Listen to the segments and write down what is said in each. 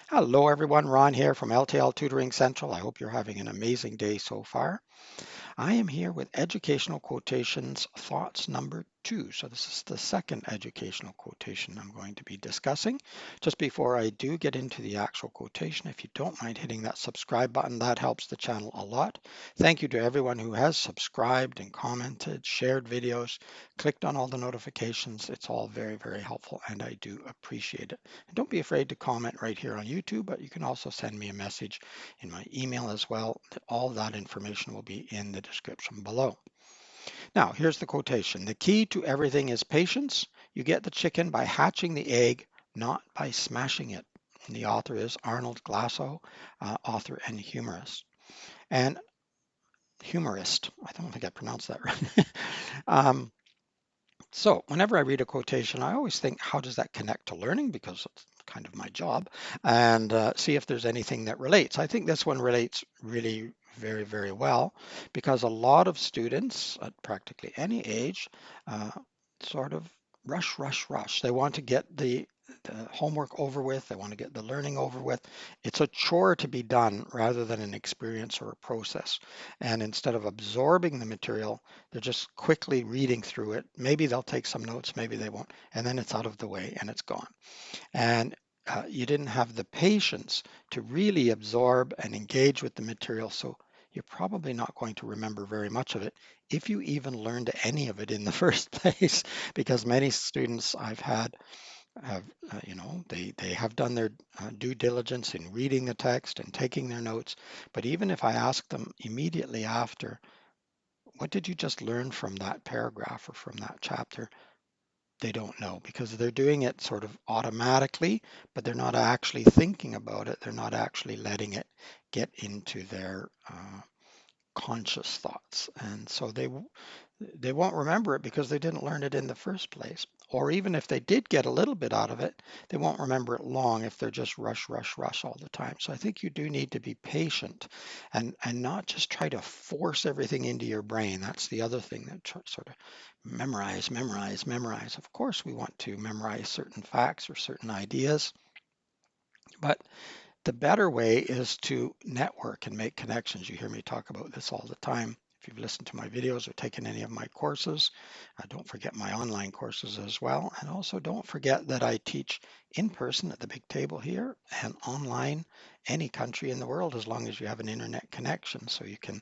Hello everyone, Ron here from L.T.L Tutoring Central. I hope you're having an amazing day so far. I am here with Educational Quotations Thoughts number 2. So this is the second educational quotation I'm going to be discussing. Just before I do get into the actual quotation, if you don't mind hitting that subscribe button, that helps the channel a lot. Thank you to everyone who has subscribed and commented, shared videos, clicked on all the notifications. It's all very, very helpful and I do appreciate it. And don't be afraid to comment right here on YouTube, but you can also send me a message in my email as well. All that information will be in the description below. Now, here's the quotation. The key to everything is patience. You get the chicken by hatching the egg, not by smashing it. And the author is Arnold Glasow, author and humorist. And humorist, I don't think I pronounced that right. So whenever I read a quotation, I always think, how does that connect to learning? Because it's kind of my job, and see if there's anything that relates. I think this one relates really very, very well because a lot of students at practically any age uh, sort of rush, rush, rush. They want to get the homework over with. They want to get the learning over with. It's a chore to be done rather than an experience or a process. And instead of absorbing the material, they're just quickly reading through it. Maybe they'll take some notes, maybe they won't, and then it's out of the way and it's gone. And you didn't have the patience to really absorb and engage with the material. So you're probably not going to remember very much of it if you even learned any of it in the first place, because many students I've had have, they have done their due diligence in reading the text and taking their notes. But even if I ask them immediately after, what did you just learn from that paragraph or from that chapter? They don't know because they're doing it sort of automatically, but they're not actually thinking about it. They're not actually letting it get into their conscious thoughts. And so they won't remember it because they didn't learn it in the first place. Or even if they did get a little bit out of it, they won't remember it long if they're just rush, rush, rush all the time. So I think you do need to be patient and not just try to force everything into your brain. That's the other thing that sort of memorize, memorize, memorize. Of course, we want to memorize certain facts or certain ideas, but the better way is to network and make connections. You hear me talk about this all the time. If you've listened to my videos or taken any of my courses, don't forget my online courses as well. And also don't forget that I teach in person at the big table here and online any country in the world as long as you have an internet connection. So you can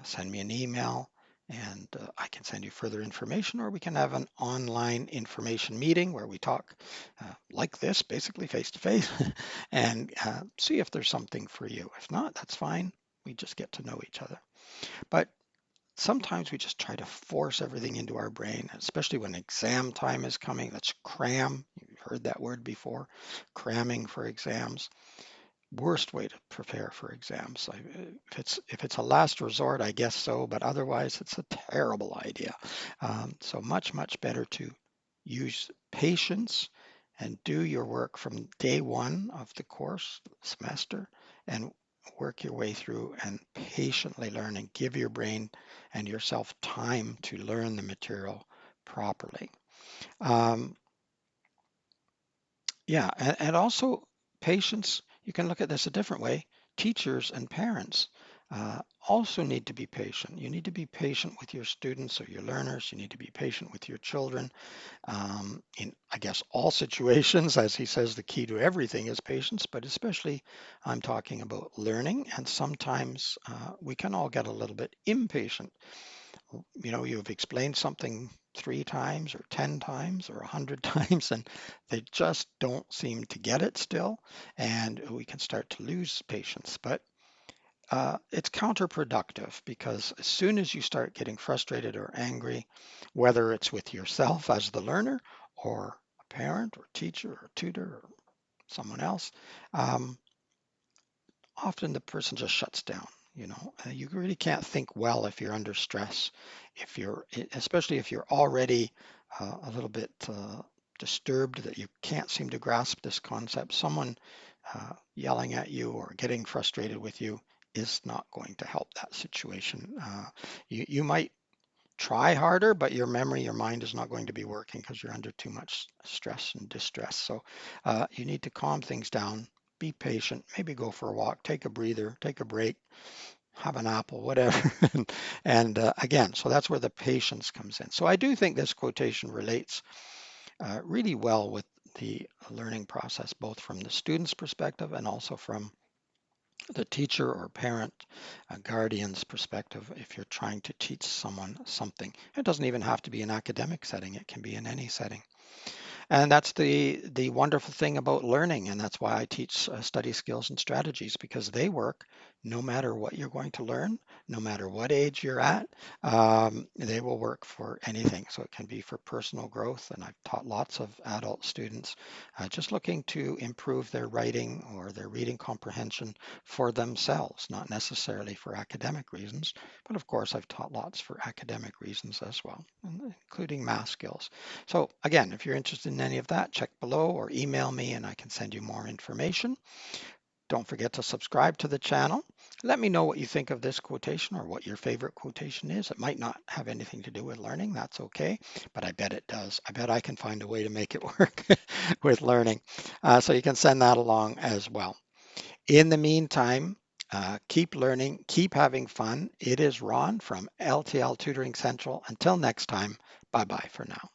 send me an email and I can send you further information, or we can have an online information meeting where we talk like this, basically face to face, and see if there's something for you. If not, that's fine. We just get to know each other. But sometimes we just try to force everything into our brain, especially when exam time is coming. Let's cram. You've heard that word before, cramming for exams. Worst way to prepare for exams. If it's a last resort, I guess so, but otherwise it's a terrible idea. So much better to use patience and do your work from day one of the course semester and work your way through and patiently learn and give your brain and yourself time to learn the material properly. Um, yeah, and also patience, you can look at this a different way. Teachers and parents also need to be patient. You need to be patient with your students or your learners. You need to be patient with your children in, I guess, all situations. As he says, the key to everything is patience, but especially I'm talking about learning. And sometimes we can all get a little bit impatient. You've explained something 3 times or 10 times or 100 times, and they just don't seem to get it still. And we can start to lose patience. But it's counterproductive because as soon as you start getting frustrated or angry, whether it's with yourself as the learner or a parent or teacher or tutor or someone else, um, often the person just shuts down. You really can't think well if you're under stress, especially if you're already a little bit disturbed that you can't seem to grasp this concept. Someone yelling at you or getting frustrated with you is not going to help that situation. You might try harder, but your memory, your mind is not going to be working because you're under too much stress and distress. So you need to calm things down, be patient, maybe go for a walk, take a breather, take a break, have an apple, whatever. And again, so that's where the patience comes in. So I do think this quotation relates really well with the learning process, both from the student's perspective and also from the teacher or parent, guardian's perspective if you're trying to teach someone something. It doesn't even have to be an academic setting, it can be in any setting. And that's the wonderful thing about learning, and that's why I teach study skills and strategies, because they work no matter what you're going to learn, no matter what age you're at. They will work for anything. So it can be for personal growth, and I've taught lots of adult students just looking to improve their writing or their reading comprehension for themselves, not necessarily for academic reasons, but of course I've taught lots for academic reasons as well, including math skills. So again, if you're interested in any of that, check below or email me and I can send you more information. Don't forget to subscribe to the channel. Let me know what you think of this quotation or what your favorite quotation is. It might not have anything to do with learning. That's okay, but I bet it does. I bet I can find a way to make it work with learning. So you can send that along as well. In the meantime, keep learning, keep having fun. It is Ron from L.T.L Tutoring Central. Until next time, bye bye for now.